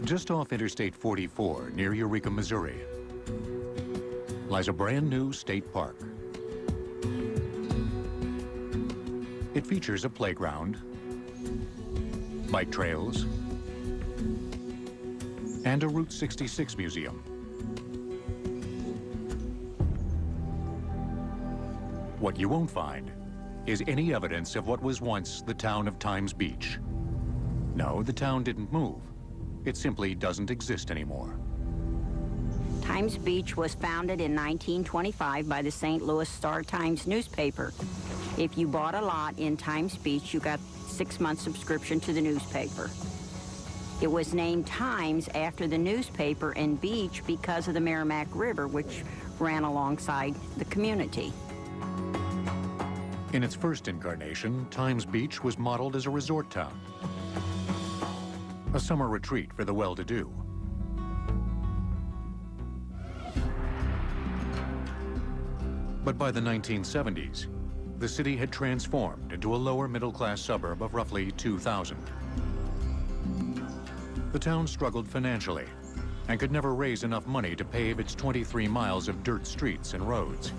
Just off Interstate 44 near Eureka, Missouri, lies a brand new state park. It features a playground, bike trails, and a Route 66 museum. What you won't find is any evidence of what was once the town of Times Beach. No, the town didn't move. It simply doesn't exist anymore. Times Beach was founded in 1925 by the St. Louis Star-Times newspaper. If you bought a lot in Times Beach, you got 6-month subscription to the newspaper. It was named Times after the newspaper and beach because of the Merrimack River, which ran alongside the community. In its first incarnation, Times Beach was modeled as a resort town, a summer retreat for the well-to-do. But by the 1970s, the city had transformed into a lower middle-class suburb of roughly 2,000. The town struggled financially and could never raise enough money to pave its 23 miles of dirt streets and roads.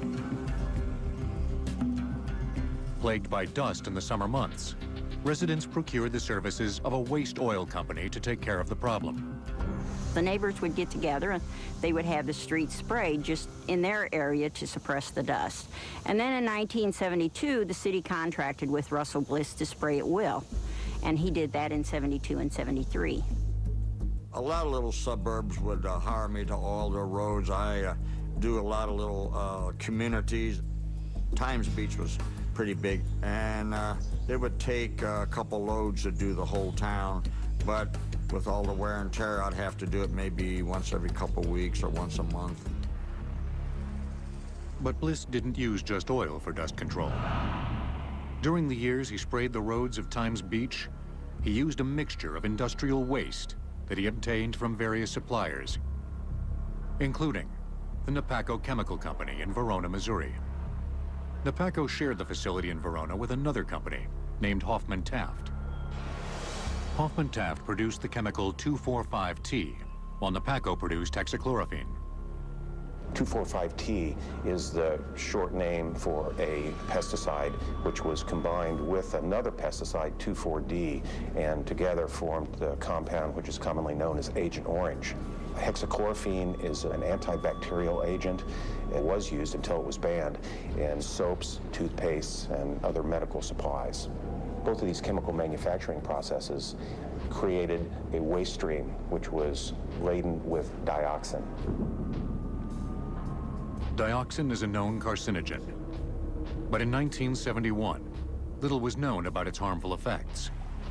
Plagued by dust in the summer months, residents procured the services of a waste oil company to take care of the problem. The neighbors would get together and they would have the streets sprayed just in their area to suppress the dust. And then in 1972, the city contracted with Russell Bliss to spray at will. And he did that in 72 and 73. A lot of little suburbs would hire me to oil their roads. I do a lot of little communities. Times Beach was pretty big, and it would take a couple loads to do the whole town, but with all the wear and tear, I'd have to do it maybe once every couple weeks or once a month. But Bliss didn't use just oil for dust control. During the years he sprayed the roads of Times Beach, he used a mixture of industrial waste that he obtained from various suppliers, including the Napaco Chemical Company in Verona, Missouri. Napaco shared the facility in Verona with another company named Hoffman Taft. Hoffman Taft produced the chemical 2,4,5-T, while Napaco produced hexachlorophene. 2,4,5-T is the short name for a pesticide which was combined with another pesticide, 2,4-D, and together formed the compound which is commonly known as Agent Orange. Hexachlorophene is an antibacterial agent. It was used until it was banned in soaps, toothpastes, and other medical supplies. Both of these chemical manufacturing processes created a waste stream which was laden with dioxin. Dioxin is a known carcinogen. But in 1971, little was known about its harmful effects,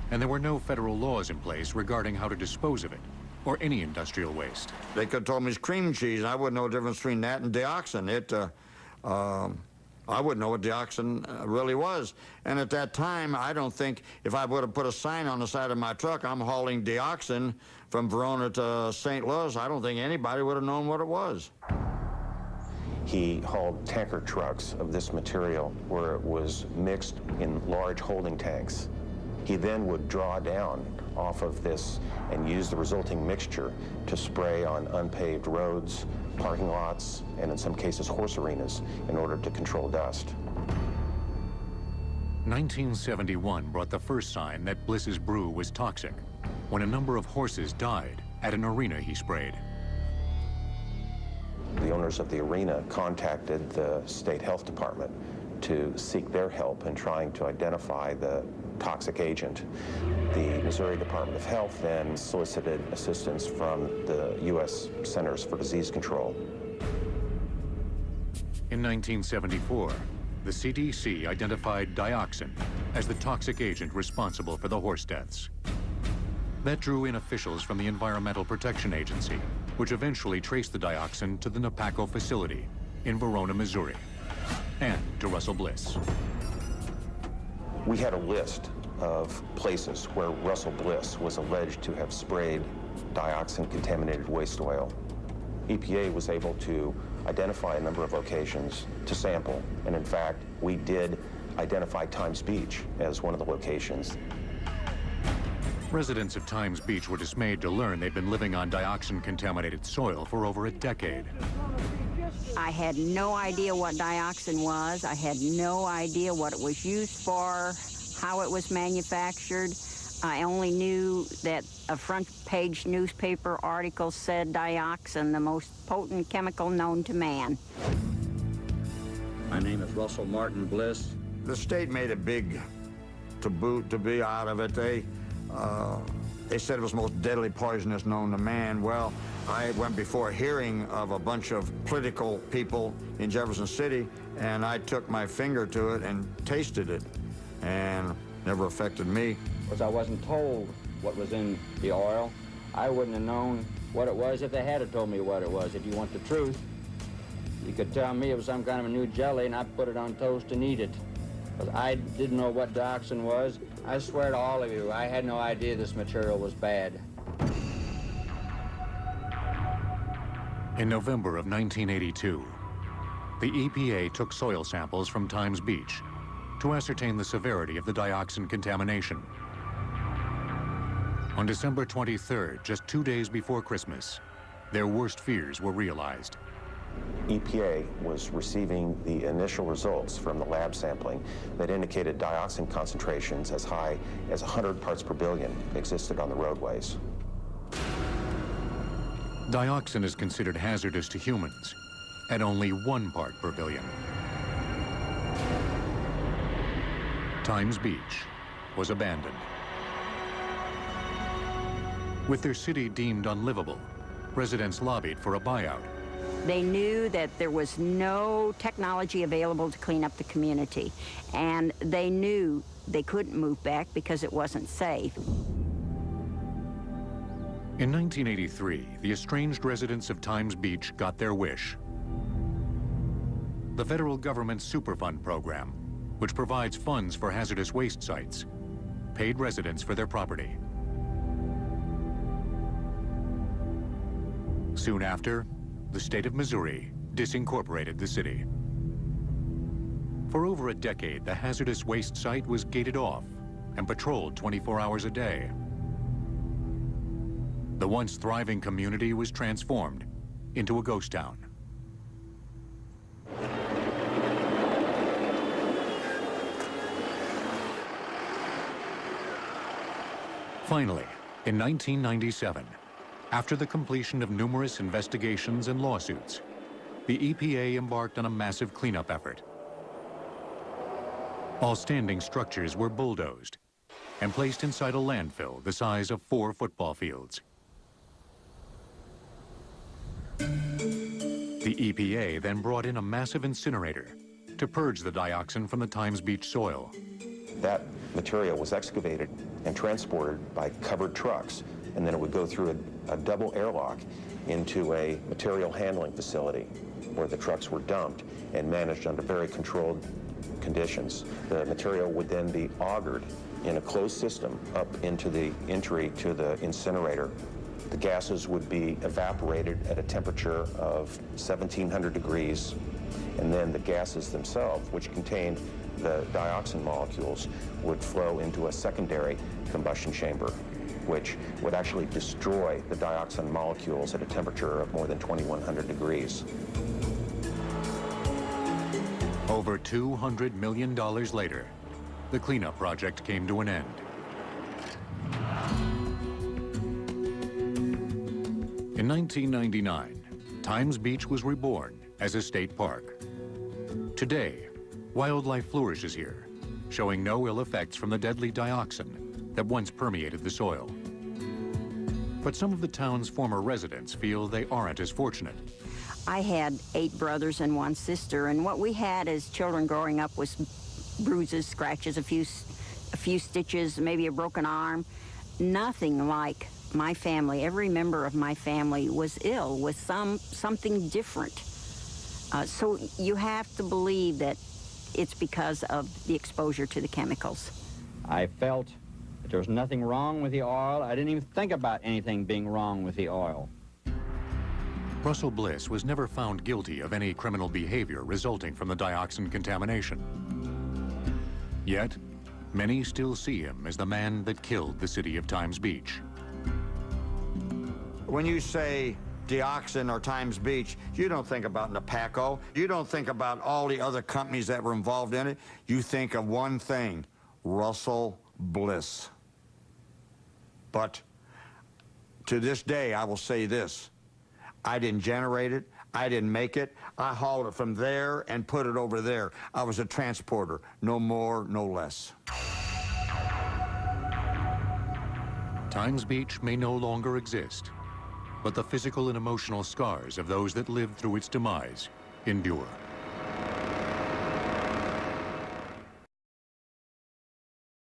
and there were no federal laws in place regarding how to dispose of it, or any industrial waste. They could have told me it's cream cheese, and I wouldn't know the difference between that and dioxin. I wouldn't know what dioxin really was. And at that time, I don't think if I would have put a sign on the side of my truck, I'm hauling dioxin from Verona to St. Louis, I don't think anybody would have known what it was. He hauled tanker trucks of this material where it was mixed in large holding tanks. He then would draw down off of this and use the resulting mixture to spray on unpaved roads, parking lots, and in some cases horse arenas in order to control dust. 1971 brought the first sign that Bliss's brew was toxic, when a number of horses died at an arena he sprayed. The owners of the arena contacted the state health department to seek their help in trying to identify the toxic agent. The Missouri Department of Health then solicited assistance from the U.S. Centers for Disease Control. In 1974, the CDC identified dioxin as the toxic agent responsible for the horse deaths. That drew in officials from the Environmental Protection Agency, which eventually traced the dioxin to the Napaco facility in Verona, Missouri, and to Russell Bliss. We had a list of places where Russell Bliss was alleged to have sprayed dioxin-contaminated waste oil. EPA was able to identify a number of locations to sample, and in fact, we did identify Times Beach as one of the locations. Residents of Times Beach were dismayed to learn they'd been living on dioxin-contaminated soil for over a decade. I had no idea what dioxin was. I had no idea what it was used for, how it was manufactured. I only knew that a front-page newspaper article said dioxin, the most potent chemical known to man. My name is Russell Martin Bliss. The state made a big taboo to be out of it. They said it was the most deadly poisonous known to man. Well, I went before a hearing of a bunch of political people in Jefferson City, and I took my finger to it and tasted it, and never affected me. Because I wasn't told what was in the oil. I wouldn't have known what it was if they had told me what it was. If you want the truth, you could tell me it was some kind of a new jelly, and I'd put it on toast and eat it. Because I didn't know what dioxin was. I swear to all of you, I had no idea this material was bad. In November of 1982, the EPA took soil samples from Times Beach to ascertain the severity of the dioxin contamination. On December 23rd, just 2 days before Christmas, their worst fears were realized. EPA was receiving the initial results from the lab sampling that indicated dioxin concentrations as high as 100 parts per billion existed on the roadways. Dioxin is considered hazardous to humans at only 1 part per billion. Times Beach was abandoned. With their city deemed unlivable, residents lobbied for a buyout. They knew that there was no technology available to clean up the community, and they knew they couldn't move back because it wasn't safe. In 1983, the estranged residents of Times Beach got their wish. The federal government's Superfund program, which provides funds for hazardous waste sites, paid residents for their property. Soon after, the state of Missouri disincorporated the city. For over a decade, the hazardous waste site was gated off and patrolled 24 hours a day. The once thriving community was transformed into a ghost town. Finally, in 1997, after the completion of numerous investigations and lawsuits, the EPA embarked on a massive cleanup effort. All standing structures were bulldozed and placed inside a landfill the size of 4 football fields. The EPA then brought in a massive incinerator to purge the dioxin from the Times Beach soil. That material was excavated and transported by covered trucks, and then it would go through a double airlock into a material handling facility where the trucks were dumped and managed under very controlled conditions. The material would then be augered in a closed system up into the entry to the incinerator. The gases would be evaporated at a temperature of 1,700 degrees, and then the gases themselves, which contained the dioxin molecules, would flow into a secondary combustion chamber, which would actually destroy the dioxin molecules at a temperature of more than 2,100 degrees. Over $200 million later, the cleanup project came to an end. In 1999, Times Beach was reborn as a state park. Today, wildlife flourishes here, showing no ill effects from the deadly dioxin that once permeated the soil. But some of the town's former residents feel they aren't as fortunate. I had 8 brothers and 1 sister, and what we had as children growing up was bruises, scratches, a few stitches, maybe a broken arm. Nothing like my family. Every member of my family was ill with something different. So you have to believe that it's because of the exposure to the chemicals. I felt that there was nothing wrong with the oil. I didn't even think about anything being wrong with the oil. Russell Bliss was never found guilty of any criminal behavior resulting from the dioxin contamination. Yet, Many still see him as the man that killed the city of Times Beach. When you say Dioxin or Times Beach, you don't think about Napaco. You don't think about all the other companies that were involved in it. You think of one thing, Russell Bliss. But to this day, I will say this. I didn't generate it. I didn't make it. I hauled it from there and put it over there. I was a transporter, no more, no less. Times Beach may no longer exist, but the physical and emotional scars of those that lived through its demise endure.